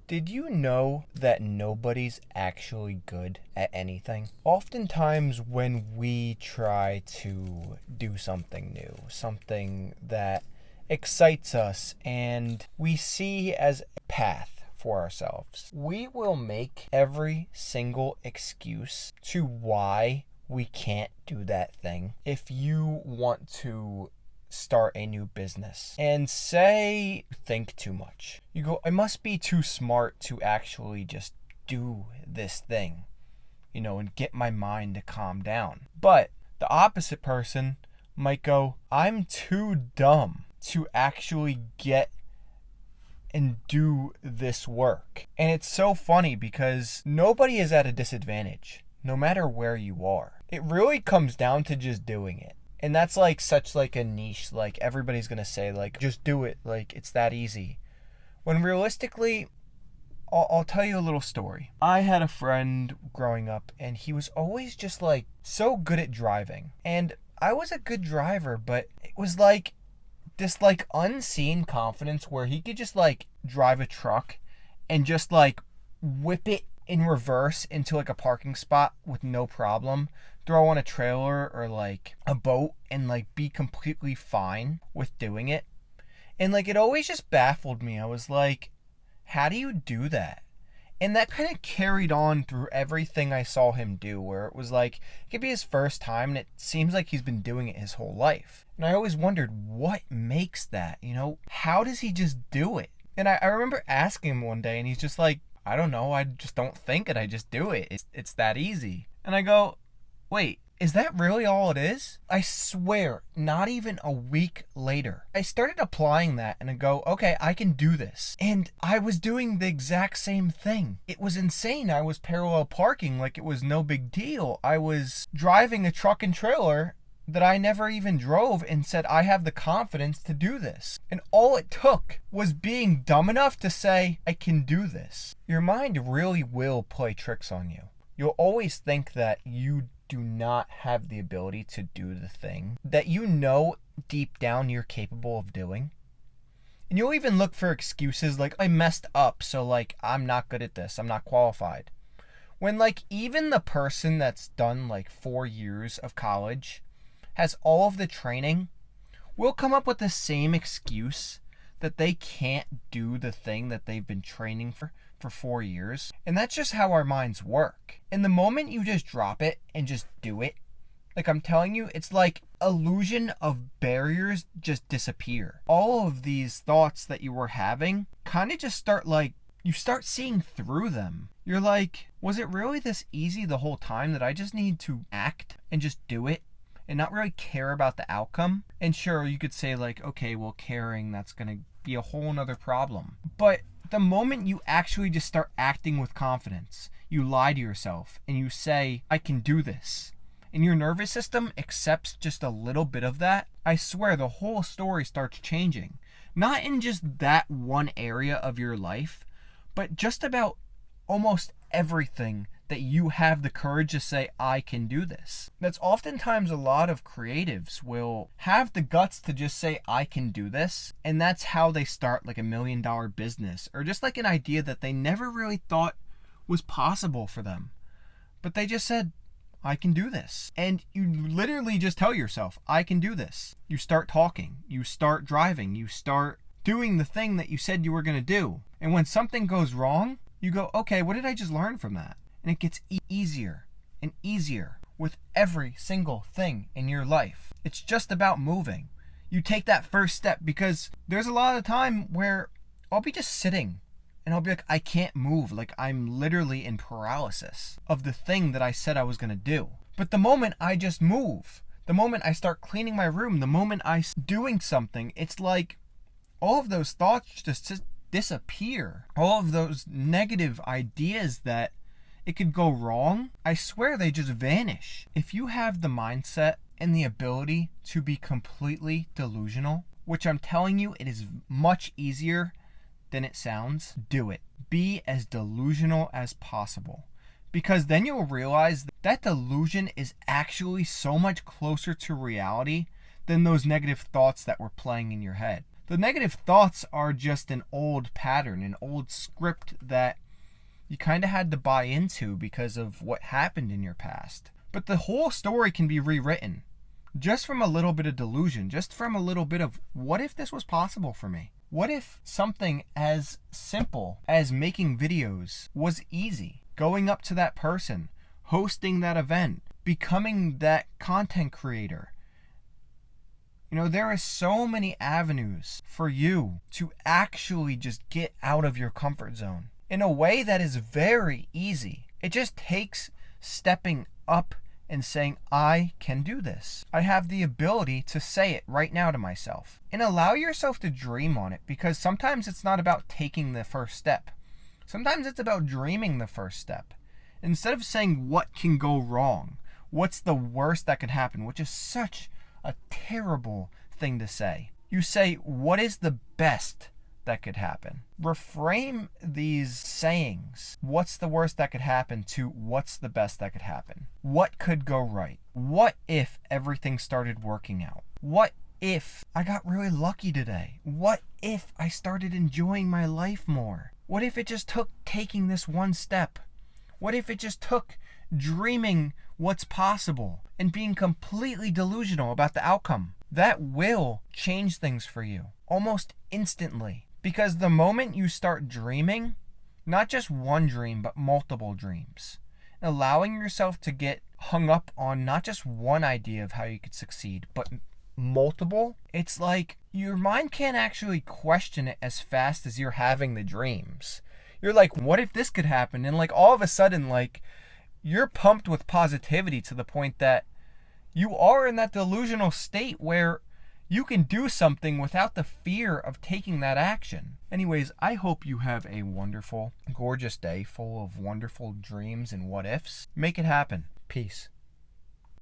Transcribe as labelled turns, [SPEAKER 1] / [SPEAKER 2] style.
[SPEAKER 1] Did you know that nobody's actually good at anything? Oftentimes, when we try to do something new, something that excites us and we see as a path for ourselves, we will make every single excuse to why we can't do that thing. If you want to start a new business and say think too much, you go, I must be too smart to actually just do this thing, and get my mind to calm down. But the opposite person might go, I'm too dumb to actually get and do this work. And it's so funny because nobody is at a disadvantage no matter where you are. It really comes down to just doing it. And that's such a niche, everybody's gonna say just do it, it's that easy. When realistically, I'll tell you a little story. I had a friend growing up and he was always just so good at driving. And I was a good driver, but it was this unseen confidence where he could just drive a truck and just whip it in reverse into a parking spot with no problem, throw on a trailer or a boat and be completely fine with doing it. And it always just baffled me. I was like, how do you do that? And that kind of carried on through everything I saw him do, where it was it could be his first time and it seems like he's been doing it his whole life. And I always wondered, what makes that? How does he just do it? And I remember asking him one day and he's just I don't know, I just don't think it, I just do it. It's that easy. And I go, wait, is that really all it is? I swear, not even a week later, I started applying that and I go, okay, I can do this. And I was doing the exact same thing. It was insane. I was parallel parking like it was no big deal. I was driving a truck and trailer that I never even drove and said, I have the confidence to do this. And all it took was being dumb enough to say, I can do this. Your mind really will play tricks on you. You'll always think that you do not have the ability to do the thing that deep down you're capable of doing. And you'll even look for excuses I messed up, so I'm not good at this, I'm not qualified. When even the person that's done 4 years of college, has all of the training, will come up with the same excuse that they can't do the thing that they've been training for 4 years. And that's just how our minds work. And the moment you just drop it and just do it, I'm telling you, it's illusion of barriers just disappear. All of these thoughts that you were having kind of just start you start seeing through them. You're was it really this easy the whole time that I just need to act and just do it and not really care about the outcome? And sure, you could say okay, well, caring, that's gonna be a whole nother problem. But the moment you actually just start acting with confidence, you lie to yourself and you say, I can do this, and your nervous system accepts just a little bit of that, I swear the whole story starts changing. Not in just that one area of your life, but just about almost everything that you have the courage to say, I can do this. That's oftentimes a lot of creatives will have the guts to just say, I can do this. And that's how they start a $1 million business, or just an idea that they never really thought was possible for them. But they just said, I can do this. And you literally just tell yourself, I can do this. You start talking, you start driving, you start doing the thing that you said you were going to do. And when something goes wrong, you go, okay, what did I just learn from that? And it gets easier and easier with every single thing in your life. It's just about moving. You take that first step, because there's a lot of time where I'll be just sitting and I'll be I can't move. I'm literally in paralysis of the thing that I said I was going to do. But the moment I just move, the moment I start cleaning my room, the moment I'm doing something, it's all of those thoughts just disappear. All of those negative ideas that it could go wrong, I swear they just vanish. If you have the mindset and the ability to be completely delusional, which I'm telling you, it is much easier than it sounds, do it. Be as delusional as possible. Because then you'll realize that delusion is actually so much closer to reality than those negative thoughts that were playing in your head. The negative thoughts are just an old pattern, an old script that you kind of had to buy into because of what happened in your past. But the whole story can be rewritten just from a little bit of delusion, just from a little bit of, what if this was possible for me? What if something as simple as making videos was easy? Going up to that person, hosting that event, becoming that content creator. You know, there are so many avenues for you to actually just get out of your comfort zone in a way that is very easy. It just takes stepping up and saying, I can do this. I have the ability to say it right now to myself. And allow yourself to dream on it, because sometimes it's not about taking the first step. Sometimes it's about dreaming the first step. Instead of saying what can go wrong, what's the worst that could happen, which is such a terrible thing to say. You say, what is the best that could happen? Reframe these sayings, what's the worst that could happen, to what's the best that could happen? What could go right? What if everything started working out? What if I got really lucky today? What if I started enjoying my life more? What if it just took taking this one step? What if it just took dreaming what's possible and being completely delusional about the outcome? That will change things for you almost instantly. Because the moment you start dreaming, not just one dream, but multiple dreams, allowing yourself to get hung up on not just one idea of how you could succeed, but multiple, it's like your mind can't actually question it as fast as you're having the dreams. You're like, what if this could happen? And like all of a sudden, like, you're pumped with positivity to the point that you are in that delusional state where you can do something without the fear of taking that action. Anyways, I hope you have a wonderful, gorgeous day full of wonderful dreams and what ifs. Make it happen. Peace.